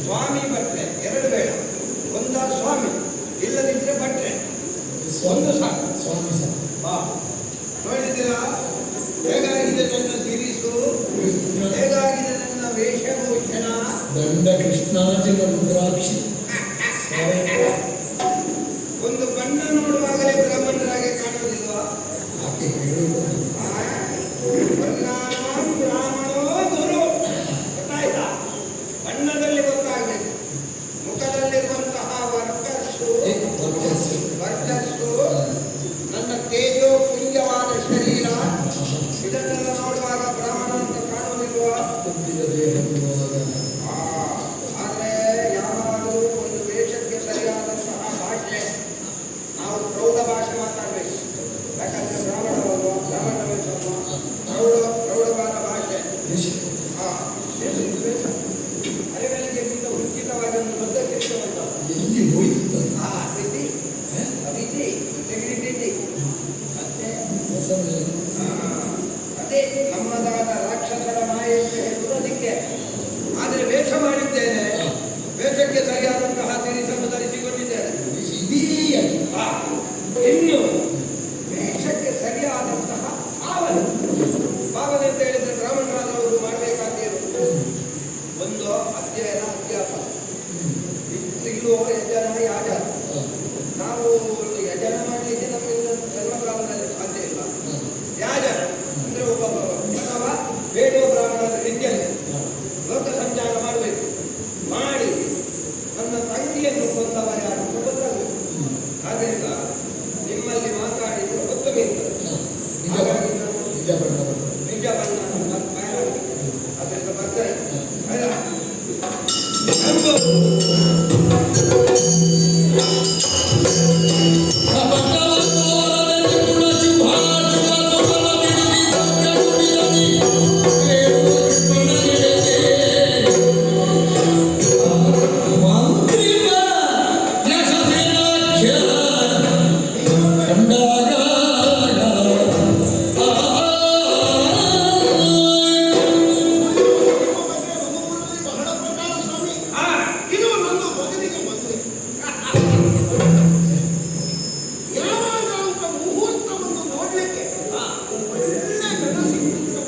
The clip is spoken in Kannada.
ಸ್ವಾಮಿ ಭಟ್ರೆ ಎರಡು ಬೇಡ, ಒಂದ ಸ್ವಾಮಿ ಇಲ್ಲದಿದ್ರೆ ಭಟ್ರೆ ಒಂದು ಸಾಕು. ಸ್ವಾಮಿ ಸಾಕು. ನೋಡಿದ್ದೀರಾ ಹೇಗಾಗಿದೆ ನನ್ನ ತಿರಿಸು, ಹೇಗಾಗಿದೆ ನನ್ನ ವೇಷಭೂಷಣ. ದಂಡ ಕೃಷ್ಣಾಜಿನ ರುದ್ರಾಕ್ಷಿ. ಒಂದು ಬಣ್ಣ ನೋಡುವಾಗಲೇ ಬ್ರಾಹ್ಮಣರಾಗೆ ಕಾಣುವುದಿಲ್ವಾ? ಆಕೆ ಹೇಳುವುದು ಬ್ರಾಹ್ಮಣೋ ಗುರು ಗೊತ್ತಾಯ್ತಾ? ಬಣ್ಣದಲ್ಲಿ ಗೊತ್ತಾಗಬೇಕು. ಮುಖದಲ್ಲಿರುವಂತಹ ವರ್ಚಸ್ಸು ನನ್ನ ತೇಜೋ ಪುಂಜವಾದ ಶರೀರ ಇದನ್ನೆಲ್ಲ ನೋಡುವಾಗ ಬ್ರಾಹ್ಮಣ ಅಂತ ಕಾಣುವುದಿಲ್ವಾ? ಆದರೆ ಯಾವಾಗಲೂ ಒಂದು ವೇಷಕ್ಕೆ ಸರಿಯಾದಂತಹ ಭಾಷೆ, ನಾವು ಪ್ರೌಢ ಭಾಷೆ ಮಾತಾಡಬೇಕು. ಯಾಕಂದ್ರೆ ಬ್ರಾಹ್ಮಣವಲ್ವ, ಬ್ರಾಹ್ಮಣ ವೇಷಲ್ವ, ಪ್ರೌಢವಾದ ಭಾಷೆ. ಅರೆಗಳಿಗೆ ಉಚಿತವಾಗಿ ಒಂದು ಬದ್ಧ ಕೆಲಸವಂತ ಎಲ್ಲಿ ಹೋಯ್ತು ಅದೇ ನಮ್ಮದಾದ ರಾಕ್ಷಸರ ಮಾಯೆ ಅಂತ ಹೇಳುವುದು ಅದಕ್ಕೆ. ಆದರೆ ವೇಷ ಮಾಡಿದ್ದೇನೆ, ವೇಷಕ್ಕೆ ಸರಿಯಾದಂತಹ ತಿರಿಸನ್ನು ಧರಿಸಿಕೊಂಡಿದ್ದೇನೆ. ಇನ್ನು ವೇಷಕ್ಕೆ ಸರಿಯಾದಂತಹ ಭಾವನೆ ಅಂತ ಹೇಳಿದ್ರೆ ಬ್ರಾಹ್ಮಣರಾದವರು ಮಾಡಬೇಕಾಗಿರುವುದು ಒಂದು ಅಧ್ಯಯನ, ಅಧ್ಯಾಪನ. ಇಲ್ಲೋ ಯಜನ ಯಾಜ. ನಾವು ಯಜನ ಮಾಡಲಿಕ್ಕೆ ನಮಗೆ ಜನ್ಮಕಾಲದಲ್ಲಿ ಸಾಧ್ಯ ಇಲ್ಲ. ಯಾಜ ಅಂದ್ರೆ ಒಬ್ಬ ಅಥವಾ ಬೇಡುವ ಬ್ರಾಹ್ಮಣರ ರೀತಿಯಲ್ಲಿ ಲೋಕ ಸಂಚಾರ ಮಾಡಬೇಕು. ಮಾಡಿ ನನ್ನ ತಂಗಿಯನ್ನು ಕೊಂದವ ಯಾರು ಗೊತ್ತಾಗಬೇಕು. ಆದ್ದರಿಂದ ನಿಮ್ಮಲ್ಲಿ ಮಾತಾಡಿದ್ರೆ ಹೊತ್ತು ಬೀಳ್ತದೆ. ಹಾಗಾಗಿ ನಿಜ ಬಣ್ಣ ಅದರಿಂದ ಬರ್ತದೆ.